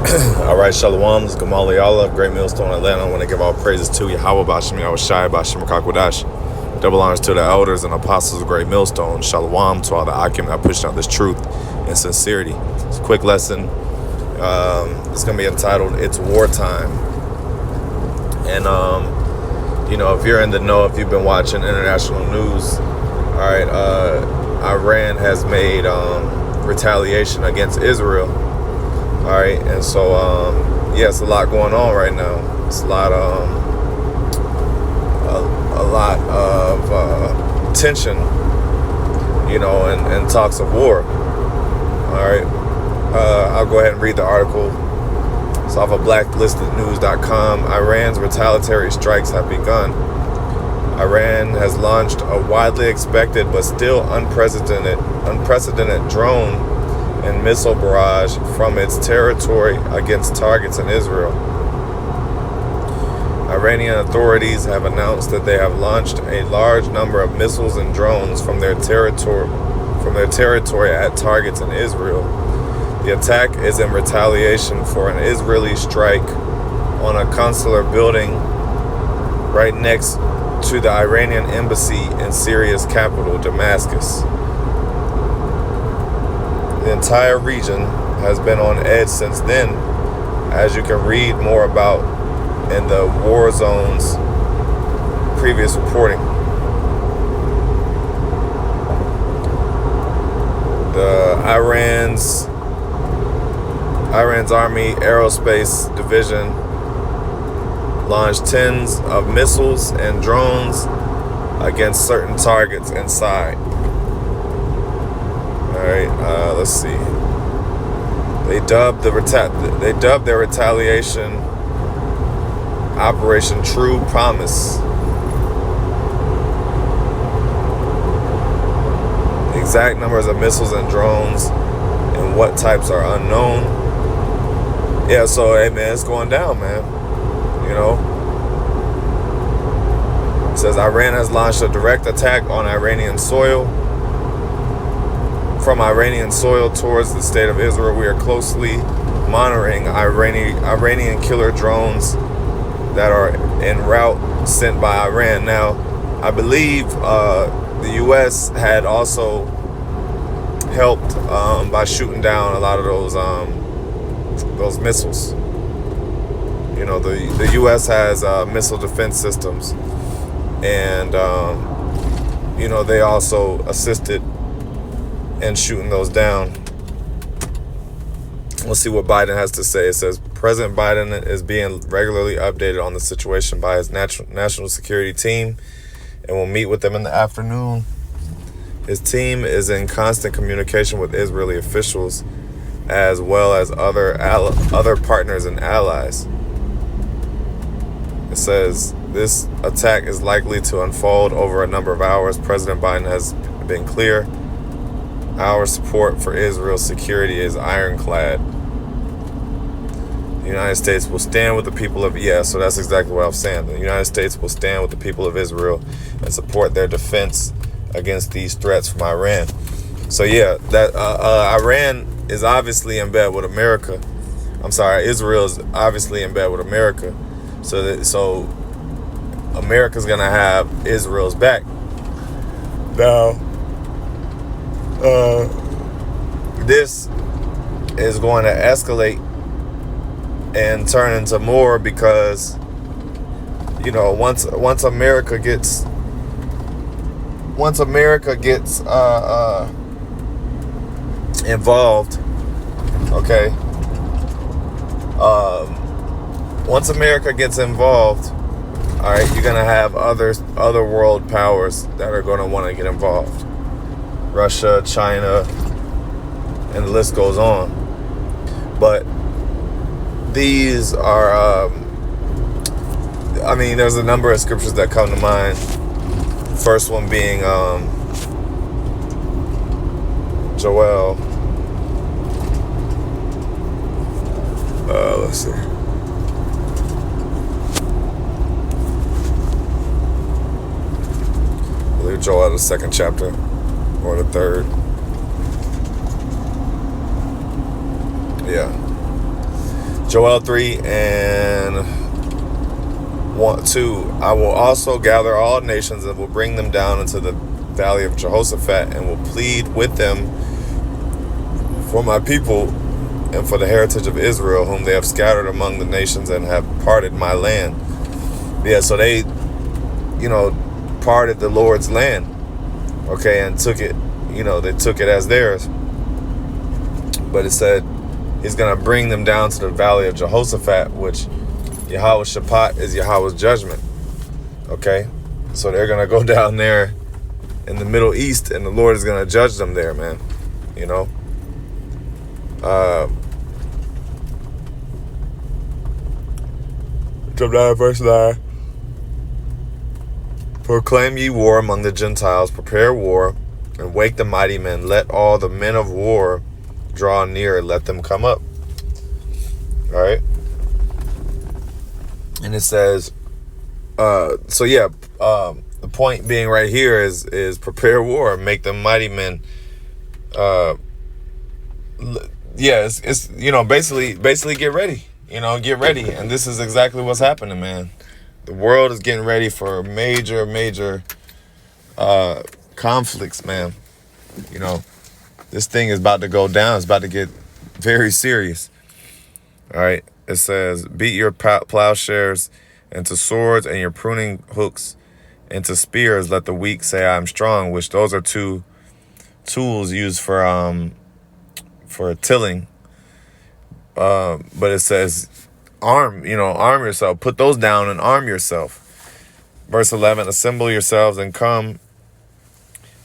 All right, Shalom, Gamali Allah, Great Millstone, Atlanta. I want to give all praises to YAHAWAH, BAHASHAM, YAHAWASHI, BAHASHAM, Kakwadash. Double honors to the elders and apostles of Great Millstone. Shalom to all the Akim that pushed out this truth and sincerity. It's a quick lesson. It's going to be entitled, It's Wartime. And, if you're in the know, if you've been watching international news, all right, Iran has made retaliation against Israel. All right, and so it's a lot going on right now. It's a lot of tension, and talks of war. All right, I'll go ahead and read the article. It's off of blacklistednews.com. Iran's retaliatory strikes have begun. Iran has launched a widely expected but still unprecedented drone and missile barrage from its territory against targets in Israel. Iranian authorities have announced that they have launched a large number of missiles and drones from their territory at targets in Israel. The attack is in retaliation for an Israeli strike on a consular building right next to the Iranian embassy in Syria's capital, Damascus. The entire region has been on edge since then, as you can read more about in the War Zone's previous reporting. Iran's Army Aerospace Division launched tens of missiles and drones against certain targets inside. All right, let's see. They dubbed their retaliation Operation True Promise. The exact numbers of missiles and drones and what types are unknown. Yeah, so hey man, it's going down, man. It says Iran has launched a direct attack on Iranian soil. From Iranian soil towards the state of Israel, we are closely monitoring Iranian killer drones that are en route sent by Iran. Now, I believe the U.S. had also helped by shooting down a lot of those missiles. The U.S. has missile defense systems, and they also assisted and shooting those down. We'll see what Biden has to say. It says President Biden is being regularly updated on the situation by his national security team and will meet with them in the afternoon. His team is in constant communication with Israeli officials as well as other partners and allies. It says this attack is likely to unfold over a number of hours. President Biden has been clear. Our support for Israel's security is ironclad. The United States will stand with the people of... so that's exactly what I'm saying. The United States will stand with the people of Israel and support their defense against these threats from Iran. So that Iran is obviously in bed with America. Israel is obviously in bed with America. So America's gonna have Israel's back. Now, this is going to escalate and turn into more because once America gets involved, okay, once America gets involved, all right, you're gonna have other world powers that are going to want to get involved. Russia, China, and the list goes on. But these are, there's a number of scriptures that come to mind. First one being Joel. Let's see. I believe Joel, the second chapter. Or the third. Joel 3 and 1, 2. I will also gather all nations and will bring them down into the valley of Jehoshaphat and will plead with them for my people and for the heritage of Israel, whom they have scattered among the nations and have parted my land. Yeah, so they, parted the Lord's land, okay, and took it, they took it as theirs. But it said he's going to bring them down to the valley of Jehoshaphat, which YAHAWASHI is Yahweh's judgment, okay? So they're going to go down there in the Middle East, and the Lord is going to judge them there, man, Jump down to verse 9. Proclaim ye war among the Gentiles, prepare war, and wake the mighty men. Let all the men of war draw near, let them come up. All right. And it says, the point being right here is prepare war, make them mighty men. It's basically get ready. Get ready. And this is exactly what's happening, man. The world is getting ready for major conflicts, man. This thing is about to go down. It's about to get very serious. All right. It says, beat your plowshares into swords and your pruning hooks into spears. Let the weak say, I am strong, which those are two tools used for tilling. But it says, arm yourself. Put those down and arm yourself. Verse 11, assemble yourselves and come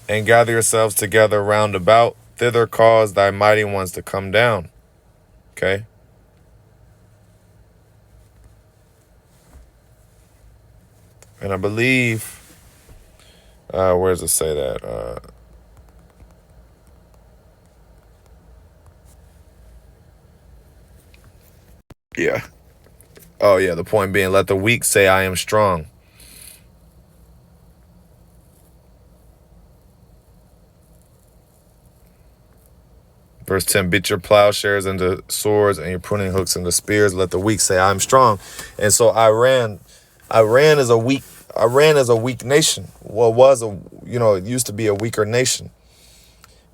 and gather yourselves together round about. Thither cause thy mighty ones to come down. Okay. And I believe, where does it say that? Yeah. Oh, yeah, the point being, let the weak say, I am strong. Verse 10, beat your plowshares into swords and your pruning hooks into spears. Let the weak say, I am strong. And so Iran is a weak nation. Well, it used to be a weaker nation.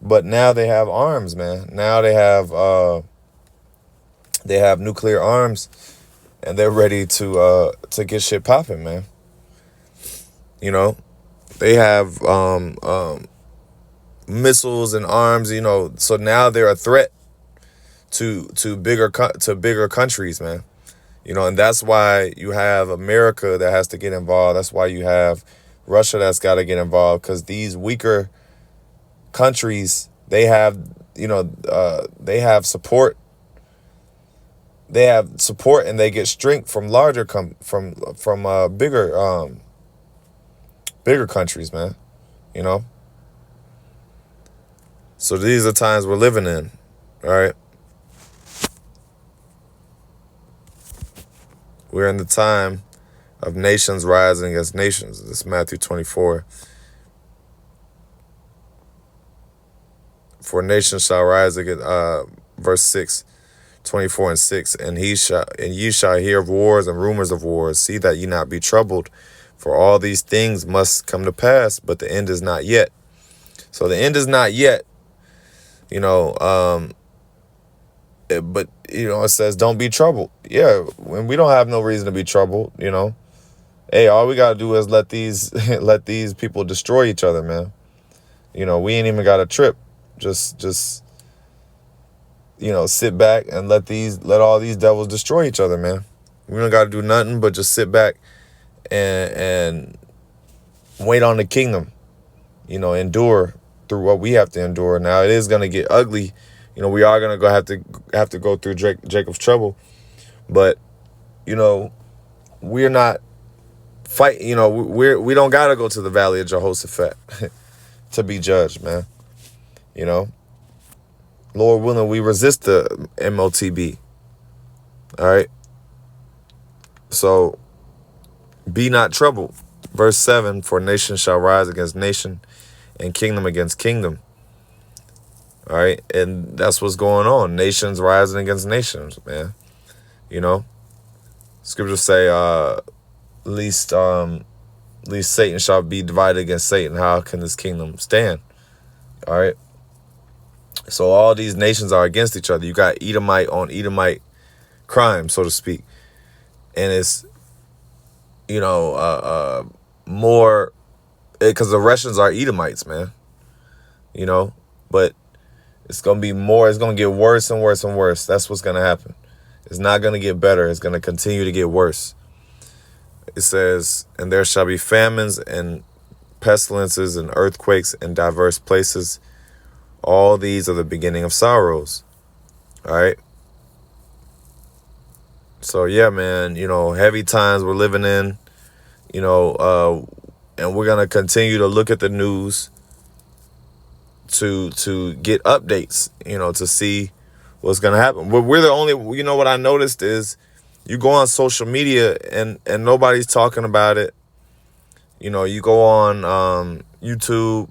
But now they have arms, man. Now they have nuclear arms, and they're ready to get shit popping, man. They have missiles and arms, so now they're a threat to bigger countries, man. And that's why you have America that has to get involved. That's why you have Russia that's got to get involved, because these weaker countries, they have support. They have support, and they get strength from larger bigger countries, man. So these are times we're living in. All right. We're in the time of nations rising against nations. This is Matthew 24. For nations shall rise against, verse 6, 24 and 6. And ye shall hear of wars and rumors of wars. See that ye not be troubled. For all these things must come to pass, but the end is not yet. So the end is not yet. But it says don't be troubled. Yeah, when we don't have no reason to be troubled, hey, all we gotta do is let these people destroy each other, man. We ain't even got a trip. Just sit back and let all these devils destroy each other, man. We don't gotta do nothing but just sit back and wait on the kingdom. Endure through what we have to endure. Now it is gonna get ugly. We are gonna have to go through Jacob's trouble, but we're not fight. We don't gotta go to the valley of Jehoshaphat to be judged, man. Lord willing, we resist the MOTB. All right. So be not troubled. Verse 7: for nation shall rise against nation, and kingdom against kingdom. All right. And that's what's going on. Nations rising against nations, man. You know, scriptures say, least Satan shall be divided against Satan. How can this kingdom stand? All right. So all these nations are against each other. You got Edomite on Edomite crime, so to speak. And it's, more, because the Russians are Edomites, man. But it's going to be more, it's going to get worse and worse and worse. That's what's going to happen. It's not going to get better. It's going to continue to get worse. It says, and there shall be famines and pestilences and earthquakes in diverse places. All these are the beginning of sorrows. All right. So, yeah, man, heavy times we're living in, and we're going to continue to look at the news to get updates, to see what's going to happen. But we're the only, what I noticed is you go on social media and nobody's talking about it. You go on YouTube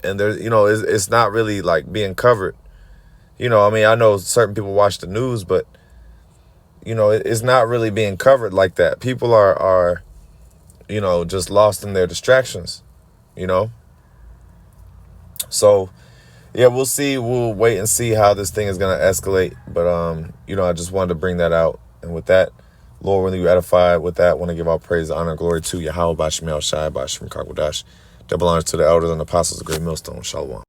and there's, it's not really like being covered. I know certain people watch the news, but, it's not really being covered like that. People are just lost in their distractions, So, yeah, we'll see. We'll wait and see how this thing is going to escalate. But, I just wanted to bring that out. And with that, Lord, when you edified with that, I want to give all praise, honor, and glory to YAHAWAH, BAHASHAM, YAHAWASHI, BAHASHAM, KAKWADASH. Double honors to the elders and apostles of Great Millstone. Shalom.